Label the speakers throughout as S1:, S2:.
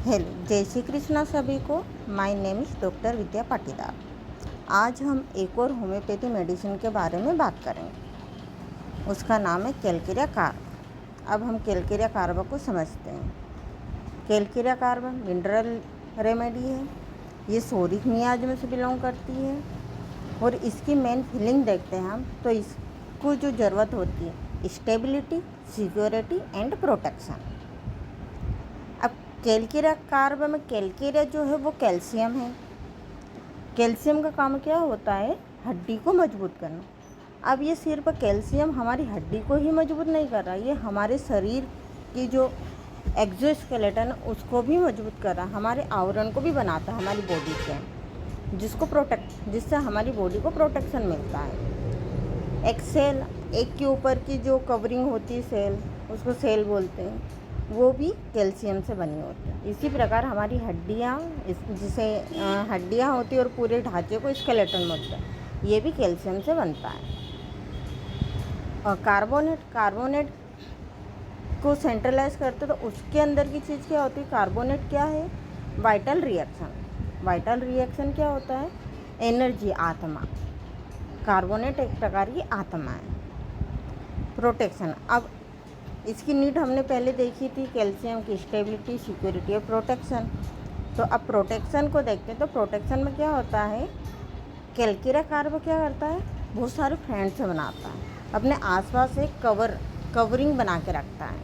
S1: Hello, जय श्री कृष्णा सभी को। माय नेम इज़ डॉक्टर विद्या पाटीदार। आज हम एक और होम्योपैथी मेडिसिन के बारे में बात करेंगे। उसका नाम है कैलकेरिया कार्ब। अब हम कैलकेरिया कार्ब को समझते हैं। कैलकेरिया कार्ब मिनरल रेमेडी है। ये सोरिक मियाज से बिलोंग करती है और इसकी मेन फीलिंग देखते हैं हम तो इसको जो ज़रूरत होती है स्टेबिलिटी, सिक्योरिटी एंड प्रोटेक्शन। अब कैलकेरिया कार्ब में कैलकेरिया जो है वो कैल्शियम है। कैल्शियम का काम क्या होता है? हड्डी को मजबूत करना। अब ये सिर्फ कैल्शियम हमारी हड्डी को ही मजबूत नहीं कर रहा, ये हमारे शरीर की जो एक्सोस्केलेटन उसको भी मजबूत कर रहा है, हमारे आवरण को भी बनाता है हमारी बॉडी से, जिससे हमारी बॉडी को प्रोटेक्शन मिलता है। एक सेल, एक के ऊपर की जो कवरिंग होती है सेल, उसको सेल बोलते हैं, वो भी कैल्शियम से बनी होती है। इसी प्रकार हमारी हड्डियाँ, जिसे हड्डियाँ होती है और पूरे ढांचे को स्केलेटन बोलते हैं, ये भी कैल्शियम से बनता है। और कार्बोनेट को सेंट्रलाइज करते तो उसके अंदर की चीज़ क्या होती है? कार्बोनेट क्या है? वाइटल रिएक्शन क्या होता है? एनर्जी, आत्मा। कार्बोनेट एक प्रकार की आत्मा है। प्रोटेक्शन, अब इसकी नीड हमने पहले देखी थी, कैल्शियम की स्टेबिलिटी, सिक्योरिटी और प्रोटेक्शन। तो अब प्रोटेक्शन को देखते हैं। तो प्रोटेक्शन में क्या होता है? कैलकेरिया कार्ब क्या करता है? बहुत सारे फ्रेंड्स बनाता है, अपने आसपास एक कवरिंग बना के रखता है,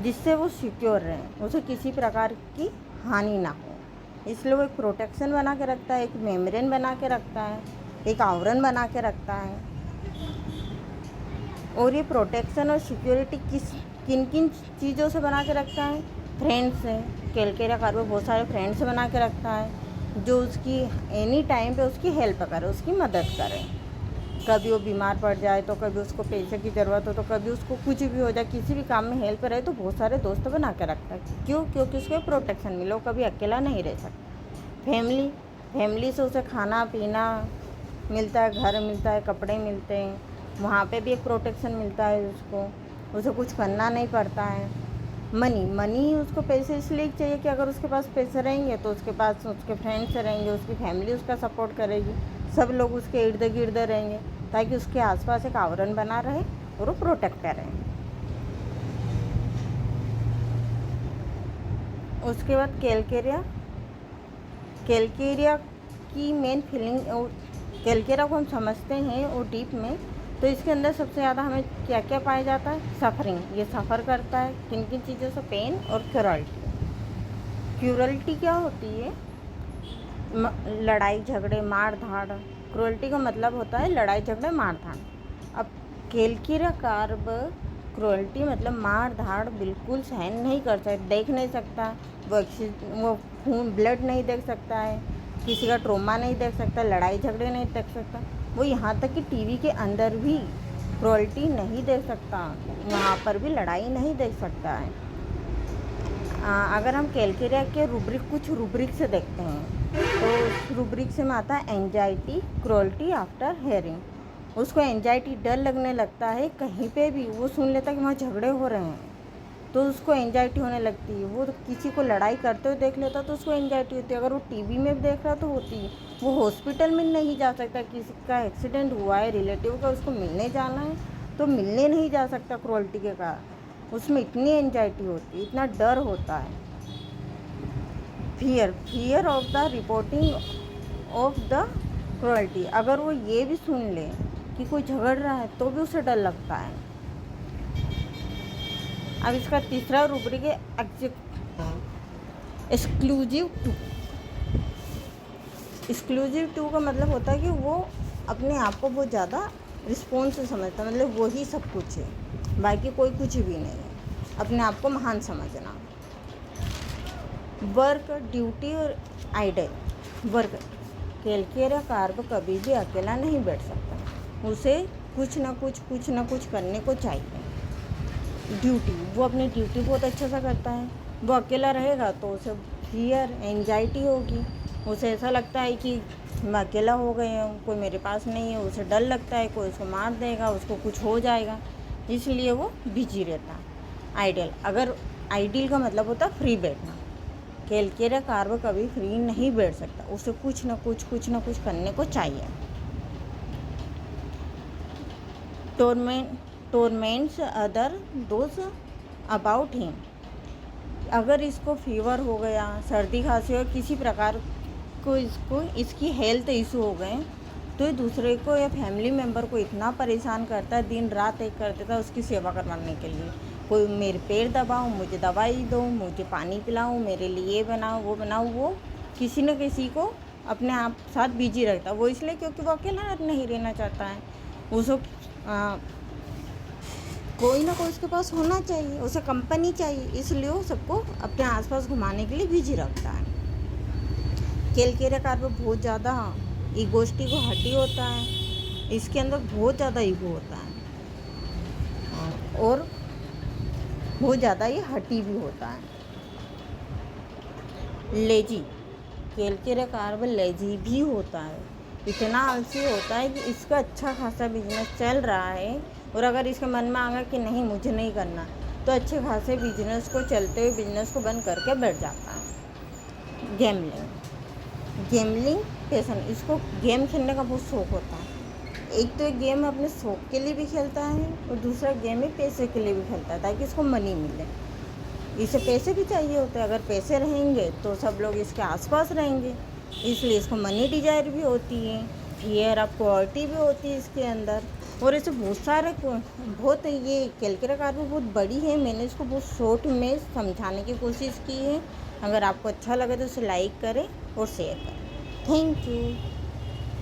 S1: जिससे वो सिक्योर रहे, उसे किसी प्रकार की हानि ना हो। इसलिए वो एक प्रोटेक्शन बना के रखता है, एक मेम्ब्रेन बना के रखता है, एक आवरण बना के रखता है। और ये प्रोटेक्शन और सिक्योरिटी किन किन चीज़ों से बना के रखता है? फ्रेंड्स से। कैलकेरिया कार्ब बहुत सारे फ्रेंड्स से बना के रखता है, जो उसकी एनी टाइम पे उसकी हेल्प करे, उसकी मदद करे। कभी वो बीमार पड़ जाए तो, कभी उसको पैसे की ज़रूरत हो तो, कभी उसको कुछ भी हो जाए, किसी भी काम में हेल्प रहे, तो बहुत सारे दोस्त बना के रखता है। क्यों? क्योंकि उसको प्रोटेक्शन मिले, वो कभी अकेला नहीं रह सकता। फैमिली से उसे खाना पीना मिलता है, घर मिलता है, कपड़े मिलते हैं, वहाँ पे भी एक प्रोटेक्शन मिलता है उसे कुछ करना नहीं पड़ता है। मनी उसको पैसे इसलिए चाहिए कि अगर उसके पास पैसे रहेंगे तो उसके पास उसके फ्रेंड्स रहेंगे, उसकी फैमिली उसका सपोर्ट करेगी, सब लोग उसके इर्द गिर्द रहेंगे, ताकि उसके आसपास एक आवरण बना रहे और वो प्रोटेक्टर रहे। उसके बाद कैलकेरिया की मेन फीलिंग, कैलकेरिया को हम समझते हैं और डीप में, तो इसके अंदर सबसे ज़्यादा हमें क्या क्या पाया जाता है? सफरिंग। ये सफ़र करता है किन किन चीज़ों से? पेन और क्रूरल्टी क्या होती है? लड़ाई झगड़े, मार धाड़। क्रूरल्टी का मतलब होता है लड़ाई झगड़े, मार धाड़। अब कैलकेरिया कार्ब क्रूरल्टी मतलब मार धाड़ बिल्कुल सहन नहीं कर सकता, देख नहीं सकता, वो खून ब्लड नहीं देख सकता है, किसी का ट्रॉमा नहीं देख सकता, लड़ाई झगड़े नहीं देख सकता, वो यहाँ तक कि टीवी के अंदर भी क्रूरल्टी नहीं देख सकता, वहाँ पर भी लड़ाई नहीं देख सकता है। अगर हम कैलकेरिया के कुछ रूब्रिक से देखते हैं तो उस रूब्रिक से में आता है एंजाइटी, क्रूरल्टी आफ्टर हेयरिंग। उसको एंजाइटी, डर लगने लगता है, कहीं पे भी वो सुन लेता है कि वहाँ झगड़े हो रहे हैं तो उसको एंजाइटी होने लगती है। वो किसी को लड़ाई करते हुए देख लेता तो उसको एंजाइटी होती है। अगर वो टीवी में देख रहा तो होती है। वो हॉस्पिटल में नहीं जा सकता, किसी का एक्सीडेंट हुआ है रिलेटिव का, उसको मिलने जाना है तो मिलने नहीं जा सकता क्रूरल्टी के कारण। उसमें इतनी एंजाइटी होती है, इतना डर होता है। Fear of the reporting of the cruelty. अगर वो ये भी सुन ले कि कोई झगड़ रहा है तो भी उसे डर लगता है। अब इसका तीसरा रूब्रिक है एक्सक्लूसिव टू का मतलब होता है कि वो अपने आप को बहुत ज़्यादा रिस्पॉन्स समझता है, मतलब वही सब कुछ है, बाकी कोई कुछ भी नहीं है, अपने आप को महान समझना। वर्क, ड्यूटी और आइडल। वर्क, कैलकेरिया कार्ब कभी भी अकेला नहीं बैठ सकता, उसे कुछ ना कुछ करने को चाहिए। ड्यूटी, वो अपनी ड्यूटी बहुत अच्छा सा करता है। वो अकेला रहेगा तो उसे फियर, एंजाइटी होगी, उसे ऐसा लगता है कि मैं अकेला हो गया हूँ, कोई मेरे पास नहीं है, उसे डर लगता है कोई उसको मार देगा, उसको कुछ हो जाएगा, इसलिए वो बिजी रहता है। आइडियल, अगर आइडियल का मतलब होता है फ्री बैठना। कैलकेरिया कार्प कभी फ्री नहीं बैठ सकता, उसे कुछ ना कुछ करने को चाहिए। टोरमेंट्स अदर दोज अबाउट हिम। अगर इसको फीवर हो गया, सर्दी खांसी और किसी प्रकार को इसकी हेल्थ इशू हो गए, तो ये दूसरे को या फैमिली मेम्बर को इतना परेशान करता है, दिन रात एक कर देता है उसकी सेवा करवाने के लिए। कोई मेरे पैर दबाओ, मुझे दवाई दो, मुझे पानी पिलाओ, मेरे लिए ये बनाओ वो बनाओ, वो किसी न किसी को अपने आप साथ बिजी रखता है। वो इसलिए क्योंकि वो अकेला नहीं रहना चाहता है, उसको कोई ना कोई उसके पास होना चाहिए, उसे कंपनी चाहिए, इसलिए वो सबको अपने आसपास घुमाने के लिए बिजी रखता है। कैलकेरिया कार्प बहुत ज़्यादा ईगोस्टिक हटी होता है, इसके अंदर बहुत ज़्यादा ईगो होता है और बहुत ज़्यादा ये हटी भी होता है। लेजी, कैलकेरिया कार्प लेजी भी होता है, इतना आलसी होता है कि इसका अच्छा खासा बिजनेस चल रहा है और अगर इसके मन में आ गया कि नहीं मुझे नहीं करना, तो अच्छे खासे बिजनेस को चलते हुए बिजनेस को बंद करके बैठ जाता है। गेमलिंग पैशन, इसको गेम खेलने का बहुत शौक़ होता है। एक तो एक गेम अपने शौक़ के लिए भी खेलता है और दूसरा गेम है पैसे के लिए भी खेलता है, ताकि इसको मनी मिले। इसे पैसे भी चाहिए होते हैं, अगर पैसे रहेंगे तो सब लोग इसके आसपास रहेंगे, इसलिए इसको मनी डिजायर भी होती है, फियर ऑफ पॉवर्टी भी होती है इसके अंदर। और ऐसे बहुत ये कैलकेरिया कार्प बहुत बड़ी है, मैंने इसको बहुत शॉर्ट में समझाने की कोशिश की है। अगर आपको अच्छा लगे तो उसे लाइक करें और शेयर करें। Thank you.